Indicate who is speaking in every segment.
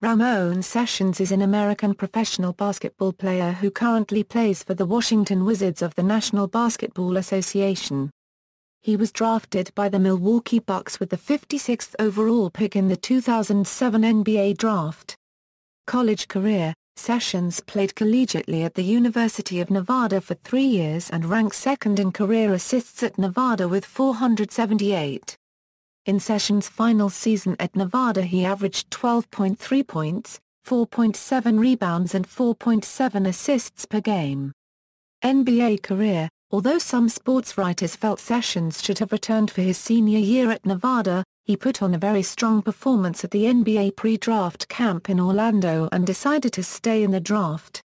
Speaker 1: Ramon Sessions is an American professional basketball player who currently plays for the Washington Wizards of the National Basketball Association. He was drafted by the Milwaukee Bucks with the 56th overall pick in the 2007 NBA Draft. College career: Sessions played collegiately at the University of Nevada for 3 years and ranked second in career assists at Nevada with 478. In Sessions' final season at Nevada he averaged 12.3 points, 4.7 rebounds and 4.7 assists per game. NBA career: although some sports writers felt Sessions should have returned for his senior year at Nevada, he put on a very strong performance at the NBA pre-draft camp in Orlando and decided to stay in the draft.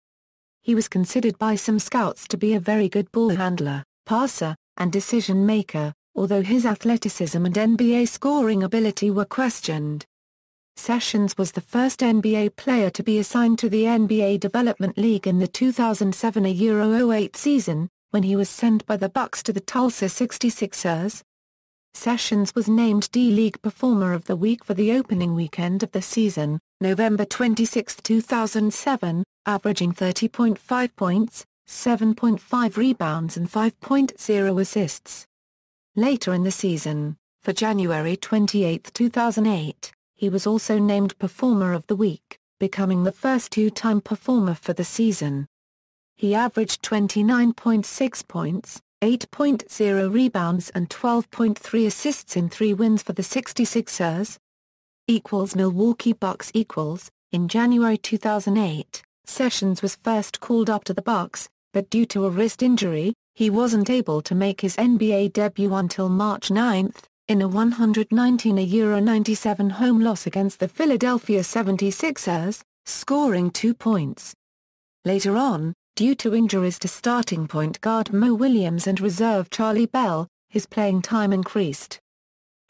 Speaker 1: He was considered by some scouts to be a very good ball handler, passer, and decision-maker, although his athleticism and NBA scoring ability were questioned. Sessions was the first NBA player to be assigned to the NBA Development League in the 2007-08 season, when he was sent by the Bucks to the Tulsa 66ers. Sessions was named D-League Performer of the Week for the opening weekend of the season, November 26, 2007, averaging 30.5 points, 7.5 rebounds and 5.0 assists. Later in the season, for January 28, 2008, he was also named Performer of the Week, becoming the first two-time performer for the season. He averaged 29.6 points, 8.0 rebounds and 12.3 assists in 3 wins for the 66ers. Milwaukee Bucks. In January 2008, Sessions was first called up to the Bucks, but due to a wrist injury, he wasn't able to make his NBA debut until March 9, in a 119-97 home loss against the Philadelphia 76ers, scoring 2 points. Later on, due to injuries to starting point guard Mo Williams and reserve Charlie Bell, his playing time increased.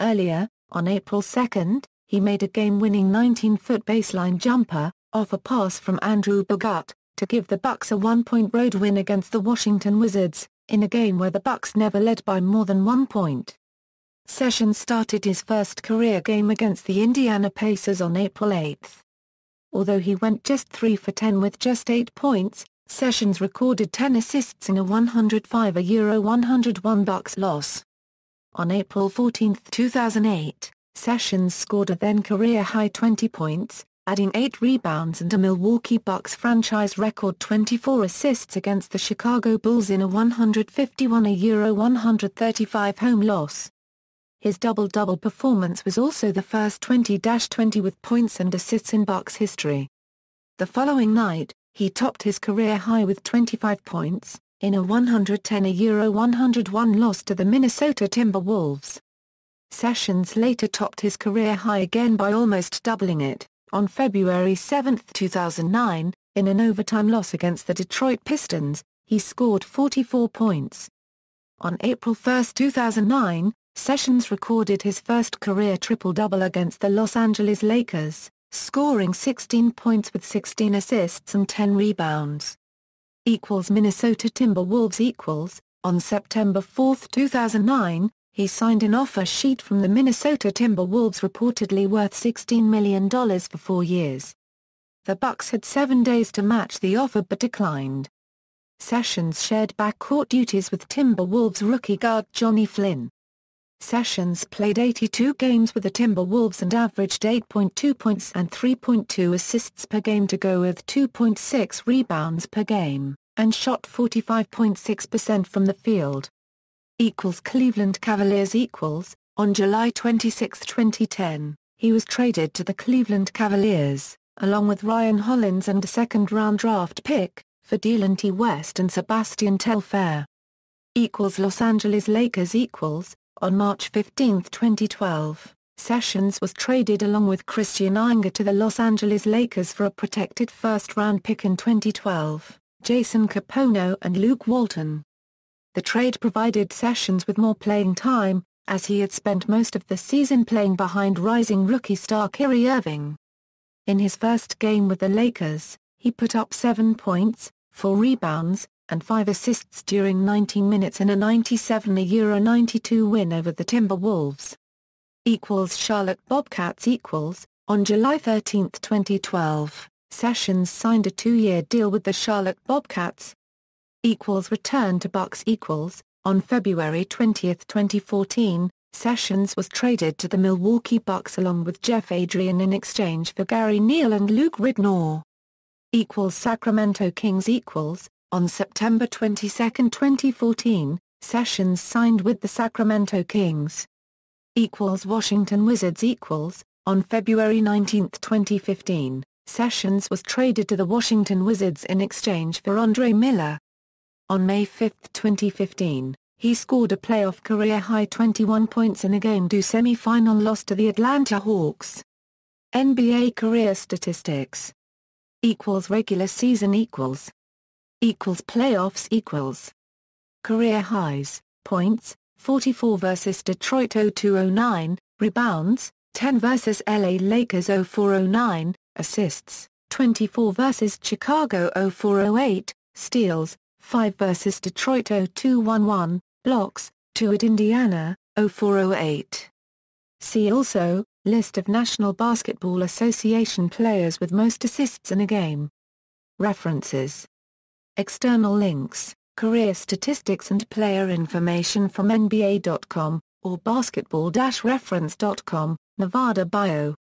Speaker 1: Earlier, on April 2, he made a game-winning 19-foot baseline jumper, off a pass from Andrew Bogut, to give the Bucks a 1-point road win against the Washington Wizards, in a game where the Bucks never led by more than 1 point. Sessions started his first career game against the Indiana Pacers on April 8. Although he went just 3 for 10 with just 8 points, Sessions recorded 10 assists in a 105-101 Bucks loss. On April 14, 2008, Sessions scored a then-career-high 20 points, adding 8 rebounds and a Milwaukee Bucks franchise record 24 assists against the Chicago Bulls in a 151-135 home loss. His double-double performance was also the first 20-20 with points and assists in Bucks history. The following night, he topped his career high with 25 points, in a 110-101 loss to the Minnesota Timberwolves. Sessions later topped his career high again by almost doubling it, on February 7, 2009, in an overtime loss against the Detroit Pistons, he scored 44 points. On April 1, 2009, Sessions recorded his first career triple-double against the Los Angeles Lakers, scoring 16 points with 16 assists and 10 rebounds. Minnesota Timberwolves. On September 4, 2009, he signed an offer sheet from the Minnesota Timberwolves reportedly worth $16 million for 4 years. The Bucks had 7 days to match the offer but declined. Sessions shared backcourt duties with Timberwolves rookie guard Johnny Flynn. Sessions played 82 games with the Timberwolves and averaged 8.2 points and 3.2 assists per game to go with 2.6 rebounds per game, and shot 45.6% from the field. Cleveland Cavaliers. On July 26, 2010, he was traded to the Cleveland Cavaliers, along with Ryan Hollins and a second-round draft pick, for Delonte West and Sebastian Telfair. Los Angeles Lakers. On March 15, 2012, Sessions was traded along with Christian Enger to the Los Angeles Lakers for a protected first-round pick in 2012, Jason Capono and Luke Walton. The trade provided Sessions with more playing time, as he had spent most of the season playing behind rising rookie star Kyrie Irving. In his first game with the Lakers, he put up 7 points, 4 rebounds, and 5 assists during 19 minutes in a 97-92 win over the Timberwolves. Charlotte Bobcats. On July 13, 2012, Sessions signed a 2-year deal with the Charlotte Bobcats. Return to Bucks. On February 20, 2014, Sessions was traded to the Milwaukee Bucks along with Jeff Adrian in exchange for Gary Neal and Luke Ridnour. Sacramento Kings. On September 22, 2014, Sessions signed with the Sacramento Kings. Washington Wizards. On February 19, 2015, Sessions was traded to the Washington Wizards in exchange for Andre Miller. On May 5, 2015, he scored a playoff career-high 21 points in a Game 2 semi-final loss to the Atlanta Hawks. NBA career statistics. Regular season. Playoffs. Career highs, points, 44 versus Detroit 0209, rebounds, 10 versus LA Lakers 0409, assists, 24 versus Chicago 0408, steals, 5 versus Detroit 0211, blocks, 2 at Indiana, 0408. See also, List of National Basketball Association players with most assists in a game. References. External links, career statistics and player information from NBA.com, or basketball-reference.com, Nevada Bio.